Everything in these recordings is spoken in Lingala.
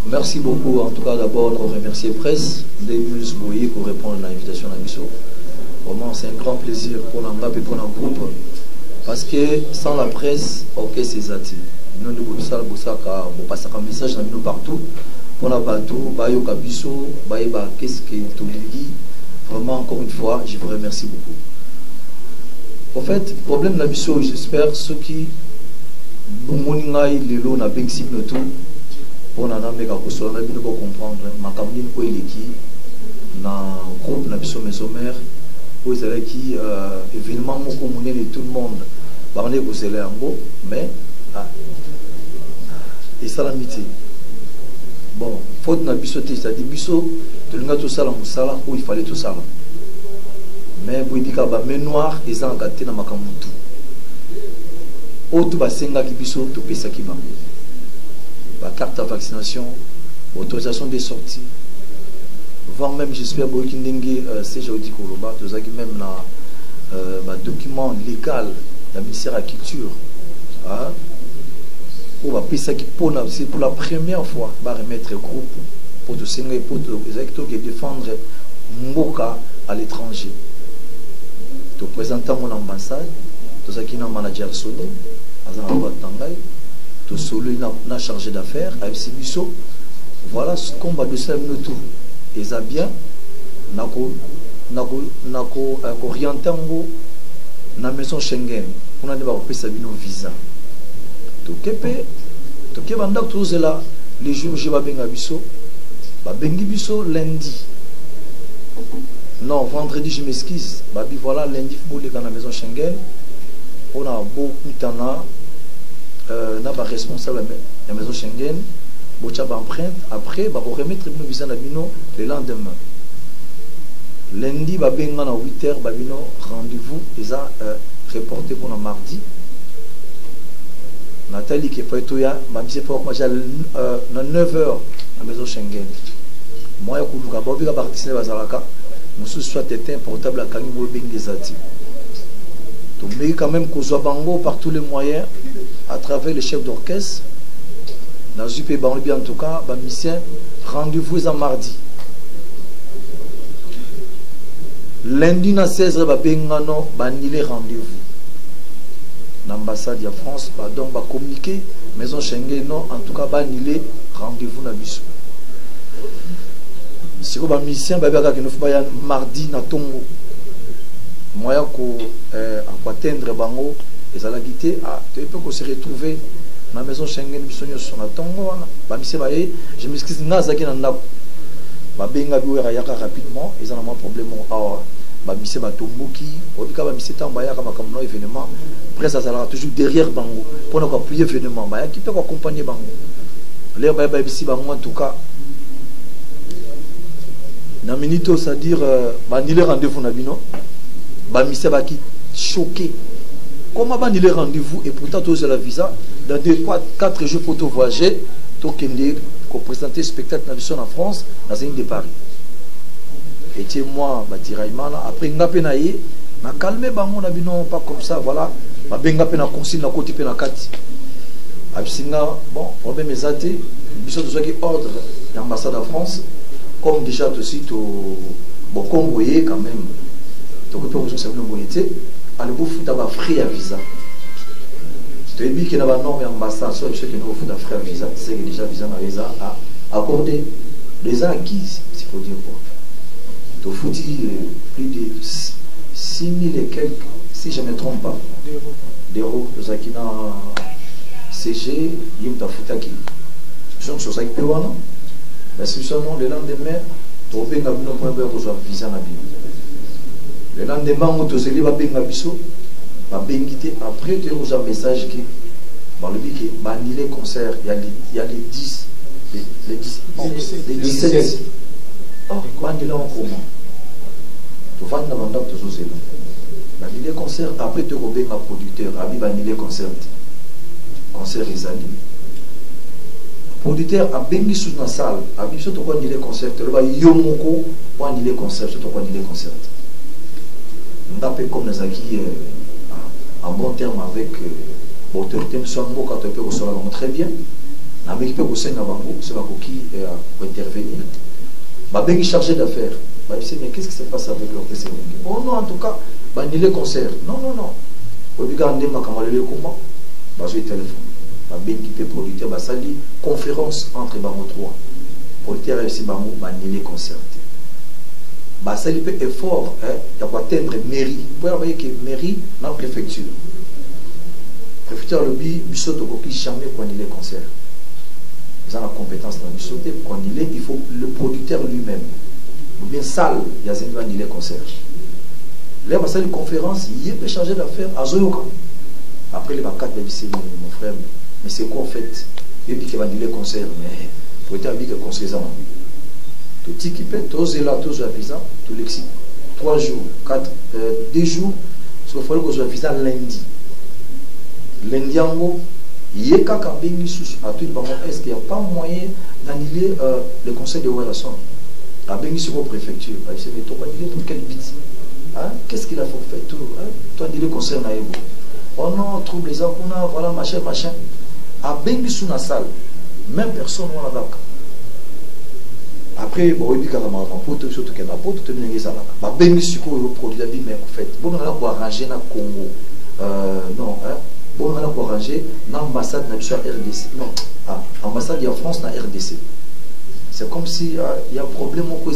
Merci beaucoup. En tout cas, d'abord, nous remercier presse de nous bouillir pour répondre à l'invitation à Misso. Vraiment, c'est un grand plaisir pour l'Angap et pour notre groupe. Parce que sans la presse, ok, c'est Zati. Nous nous passons un message dans nous partout. Pour la partout, Bayo Kabiso, Baïba, qu'est-ce que tu dis? Vraiment, encore une fois, je vous remercie beaucoup. En fait, le problème de Nabiso, j'espère, ceux qui Boumoningaï, Lelo, n'a pas cible tout, pour n'a pas comprendre, ma campagne, où il est qui, dans le groupe Nabiso Mesomère, où il est qui, évidemment, communé et tout le monde, parler vous allez en gros, mais, et ça l'amitié. Bon, faute Nabiso, c'est-à-dire, Biso, de l'unga tout ça, où il fallait tout ça. Mais vous dites que les noirs ils ont gâté dans ma camutu. Autre basenga qui biso to pesa ki ba. La carte de vaccination, autorisation des sorties. Voire même j'espère que c'est jeudi Koloba, tout ça qui même na document légal de la ministère de la culture. Pour va pesa ki pona c'est pour la première fois va remettre groupe pour tout senga pour tout exactement qui défendre Mboka à l'étranger. Tu présentes mon ambassade, tu as un manager Sony, tu as un chargé d'affaires, avec Sibiso. Voilà ce qu'on va de ça tout. Et ça bien, nako orienté na maison Schengen. On a des visa. Tu es bandak tous là les jours je vais benga biso, ba bengi biso lundi. Non, vendredi, je m'excuse. Babi, voilà, lundi, il faut aller à la maison Schengen. On a beaucoup de temps. On a responsable de la maison Schengen. On a empreinte. Après, on va remettre le visa le lendemain. Lundi, à 8h, rendez-vous. Ils ont reporté pour le mardi. Nathalie qui est pas tout ya, j'ai fait 9h à la maison Schengen. Moi, je suis parti à Zalaka. Monsieur soit éteint portable à Kanimo Bengezati. Mais quand même Bango par tous les moyens, à travers les chefs d'orchestre, dans le UP Banlibi en tout cas, mission rendez-vous en mardi. Lundi na 16h Bengano banile rendez-vous. L'ambassade de France donc va communiquer maison Schengen non en tout cas banile rendez-vous na biso. Si vous avez un mission, vous avez mardi na tongo. Moi, pour atteindre bango, et ça la guité, tu peux se retrouver dans la maison Schengen, sur la tongo. Je m'excuse, Nazaki n'a pas benga biwera yaka rapidement, ils ont un problème. Mission Batomboki, Obika Mission Tambayaka Makamno événement, après ça sera toujours derrière bango, pour nous appuyer événement, qui peut accompagner bango. L'air ici bango en tout cas. Dans minute, c'est-à-dire, il rendez-vous nabino, mise qui choqué. Comment il rendez-vous et pourtant tous la visa dans 4 jours pour voyager, pour présenter le spectacle en France dans une de Paris. Et moi, après ngapenaye, na calmé bango nabino pas comme ça, voilà, ma bengape na consigne na côté na kati. Absinga, bon, on met mes athées, biso de qui ordre l'ambassade de France. Comme déjà aussi bon convoyé quand même donc on peut vous savoir le à le beau foot à frais à visa tu es dit qu'il y a pas norme ambassade sur ce que nous foot à frais à visa c'est déjà visa na visa à accorder les acquis s'il faut dire quoi tu fout plus de 6000 et quelques si je ne me trompe pas d'euros de Zakina CG il y a foot qui sont sur ça qui peut non. Mais si seulement le lendemain, tu as un visa. Le lendemain, tu as un visa. Après, tu as un message qui est les concerts. Il y a les 10, les 17. Oh, bandit en comment? Tu vas dans le mandat de les concerts. Après, tu as un producteur. Les concerts. Concert Isali. Auditeur a bengi sous la salle, a vu surtout quand il est concert, le va yomoko quand il est concert, surtout quand il est concert. On appelle comme les acquis en bon terme avec l'autorité, nous sommes quand on peut recevoir très bien. na équipe au sein de bango c'est pas qui intervenir ba bengi chargé d'affaires ba dit mais qu'est-ce qui se passe avec l'orchestre? Oh non, en tout cas ba ni les concerts non obiga ndema kamalele comment ba jouer téléphone ba bengi pe producteur ba sali conférence entre bango trois producteur et bango ba ni les concerts ba sali pe effort ya ko atteindre mairie pour avoir que mairie na préfecture le biso to koki jamais quand il est concert. Ils ont la compétence dans le sauter quand il faut le producteur lui-même ou bien salle il y a il est concert. Là va salle conférence il peut changer d'affaire à Zoyoka. Après les vacances de mon frère mais c'est quoi en fait? Il dit qu'il va dire concert mais producteur dit que concert ça. Tout équipé tous là tous à visa tout l'exi 3 jours 4 2 jours il faut que je visa lundi. L'indiango, il y a est-ce qu'il n'y a pas moyen d'annuler le conseil de Ouerasson à Bengi sur la préfecture? Il s'est dit, tu vas annuler pour quel but? Qu'est-ce qu'il a fait tout? Tu as dit le conseil Naïbo. Oh non, trouble les akuna, voilà, machin. À Bengi sur la salle, même personne n'a la après, bon, il dit qu'il y a un rapporteur, surtout qu'il y a un rapporteur, tu as dit ça là. Bengi sur le produit, mais en fait, bon, on a arrangé dans le Congo. Non, bon, on a arrangé l'ambassade de la RDC. Non, ambassade de France dans la RDC. C'est comme si il y a un problème au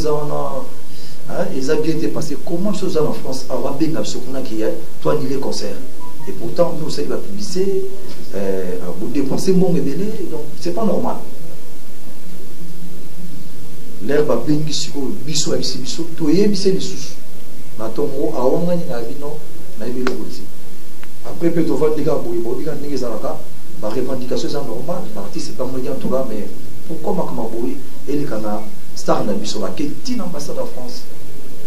ils ont bien été passés. Comment chose en France a bien qui est toi ni les concerts. Et pourtant, nous, c'est la publicité, vous dépensez mon délai, donc c'est pas normal. L'herbe a bien ici, biso ici, biso, tout est bissé les sous. Natongo, a wangani na bino, na ibi le aussi. Après, peut-être voir des gars, la revendication est normale, l'artiste c'est pas moyen tout là, mais pourquoi Makamaboui et les Kana, star n'a sur la quête d'ambassade en France?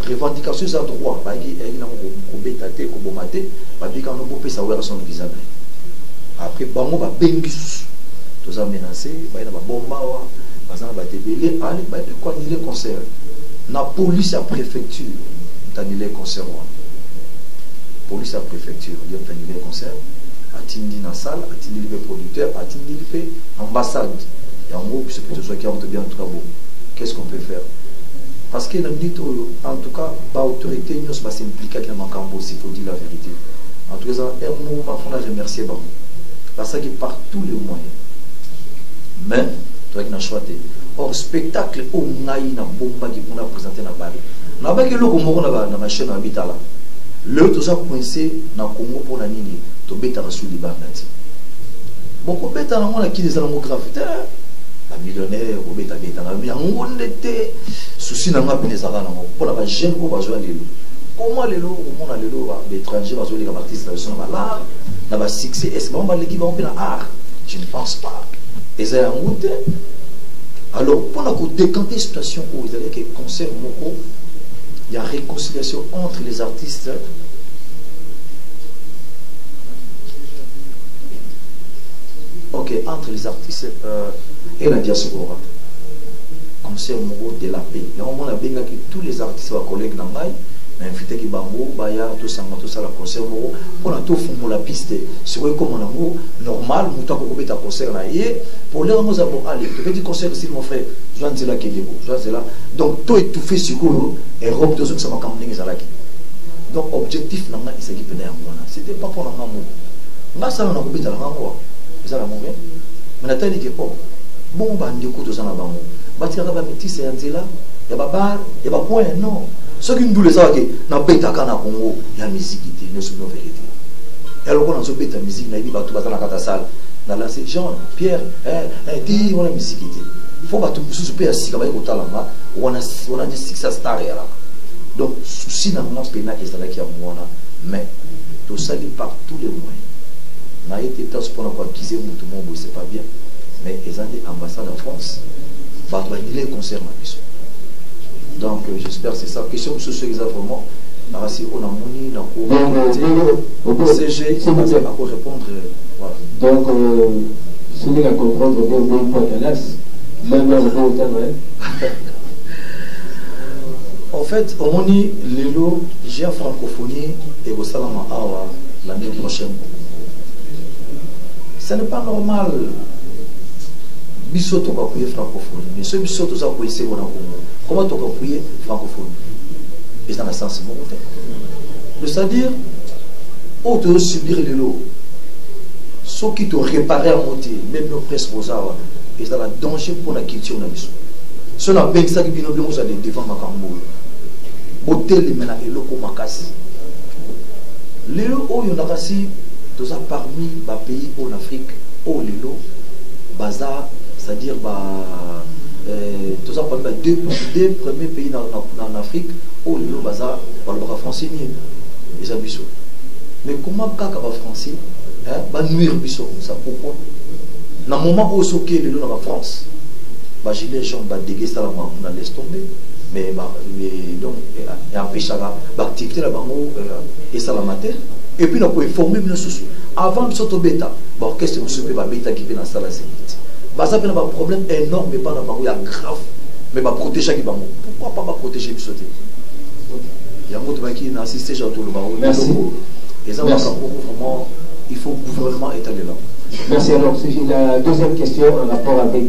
Revendication c'est un droit, bah il y a un bétaté, un bombaté, bah il y a un beau pays à ouvrir son visa. Après, bah on va bengus, tout ça menacé, bah il y a un bomba, bah ça va te belé, allez, bah il quoi ni les concerts. La police à préfecture, t'as ni les concerts. Police à préfecture, il y a un concert, à Tindi dans la salle, à Tindi le producteur, à Tindi le ambassade. Et en gros, c'est plutôt ça qui a bien tout cas. Qu'est-ce qu'on peut faire? Parce que en tout cas, l'autorité ne va s'impliquer avec le Macambo, s'il faut dire la vérité. En tout cas, un mot, il faut remercier. Parce que par tous les moyens. Mais, tu as choisi. Or, spectacle, au Naï, na bomba qui pour présenter dans Paris. N'a pas que l'eau comme on a dans ma chaîne habitat là. Le tout ça coincé dans le Congo pour la nini, tu bêta sur les bandes. Beaucoup bêta dans le qui les a graffité. La millionnaire, ou bêta, mais on était souci dans la pénétration pour la jeune pour jouer à l'élo. Comment l'élo, comment on a l'élo, l'étranger va jouer les artistes dans l'art, dans le succès, est-ce qu'on va l'équipe en art? Je ne pense pas. Et c'est un route. Alors, pour la décanter situation où ils allaient que concert Moko, il y a réconciliation entre les artistes entre les artistes et la diaspora. Concert Moko de la paix. Il y a un moment où tous les artistes sont collègues dans Maï, mais invité qui bambo, baya, tout ça, la concert Moko, pour la tout fond la piste. C'est vrai comme on a normal, nous avons coupé ta concert là. Pour les gens, allez, tu fais du concert ici, mon frère, je vais là qui est beau, je là. Donc, tout étouffé sur vous, et robe de ça va camper les alaki. Donc, objectif, il s'agit de c'était pas pour l'amour. Moi, ça, on a coupé dans l'amour. C'est ça l'amour. Mais la taille est bon. Bon, bah, du coup, tout ça, on a l'amour. Bâtir la métis, c'est un zéla. Il y a pas bar, il y a pas point, non. Ce qui nous dit, c'est que dans le pays de Congo, il y a la musique, il y a la vérité. Et alors, quand on a ce pays de musique, il y a tout dans la salle. Dans la Jean, Pierre, dis, on a musique. Il faut que tu sois à 6 on a dit 6 stars. Donc, si dans notre pays, il y a mais tout ça, il par tous les moyens. On a été temps pour acquiser tout le monde, c'est pas bien. Mais ils ont des ambassades en France. Il les concerne. Donc, j'espère que c'est ça. Question sur ce exactement. Si on a moni, on a CG, on va répondre. Voilà. Donc, si on a comprendre, on va pas même en fait, on dit Lélo, j'ai en francophonie et au Salama Awa l'année prochaine. Ce n'est pas normal biso to ka appuyer francophone mais ce biso to za ko essayer na Congo comment to ka appuyer francophone et dans la sens monté c'est-à-dire on doit subir les lots ceux qui te réparer à monter même nos presse posawa et dans la danger pour la culture na biso ce na ben ça qui bino bien vous allez devant makambo botel mena eloko makasi lelo oyo nakasi toza parmi ba pays en Afrique au lelo baza c'est-à-dire toza parmi deux premiers pays en Afrique au lelo baza balobaka français ni eza biso mais comment kaka ba français ba nuire biso ça pourquoi na moment où soké lelo na ba France ba gilet jaune ba déguester la main on laisse tomber mais donc et empêcher l'activité là bango et ça la matière et puis on peut informer bien sous avant de sauter bêta bah orchestre monsieur peut pas bêta qui peut dans salle sécurité bah ça peut avoir un problème énorme mais pas dans bango il y a grave mais bah protéger qui bango pourquoi pas protéger puis sauter il y a un autre qui n'a assisté à tout le bango merci et ça vraiment il faut le gouvernement étaler là merci. Alors c'est la deuxième question en rapport avec